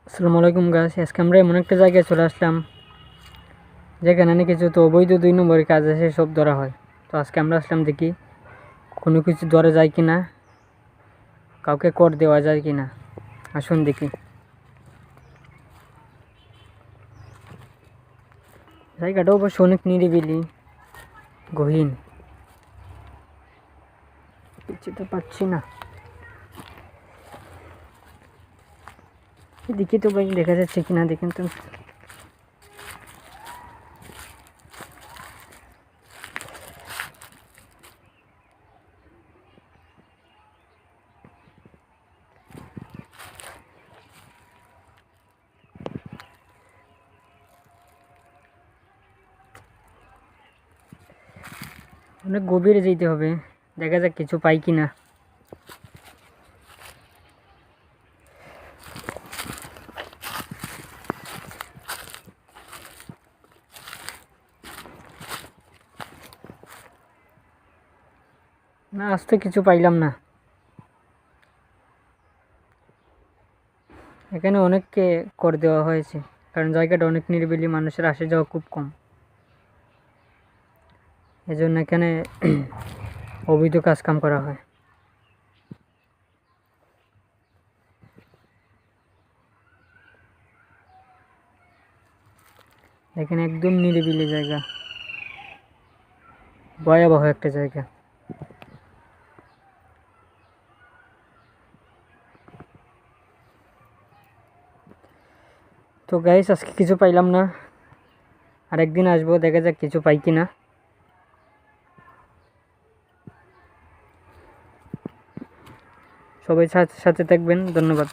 আসসালামু আলাইকুম গাইস, আজকে আমরা এমন একটা জায়গায় চলে আসলাম যেখানে নাকি কিছু অবৈধ 2 নম্বরের কাজ আছে, সব ধরা হয়। তো আজকে আমরা আসলাম দেখি কোনো কিছু ধরা যায় কিনা, কাউকে কর দেওয়া যায় কিনা। আসুন দেখি। জায়গাটা অবশ্য অনেক নিরিবিলি, গহীন। কিছু তো পাচ্ছি না, দেখি তো ভাই দেখা যাচ্ছে কিনা, দেখেন তো। অনেক গভীরে যেতে হবে, দেখা যাক কিছু পাই কিনা। না, আজ তো কিছু পাইলাম না। এখানে অনেককে কর দেওয়া হয়েছে, কারণ জায়গাটা অনেক নিরিবিলি, মানুষের আসা যাওয়া খুব কম। এজন্য এখানে অবৈধ কাজ কাম করা হয়। এখানে একদম নিরিবিলি জায়গা, ভয়াবহ একটা জায়গা। তো গাইস, আজকে কিছু পাইলাম না, আরেকদিন আসবো, দেখা যাক কিছু পাই কিনা। সবাই সাথে থাকবেন, ধন্যবাদ।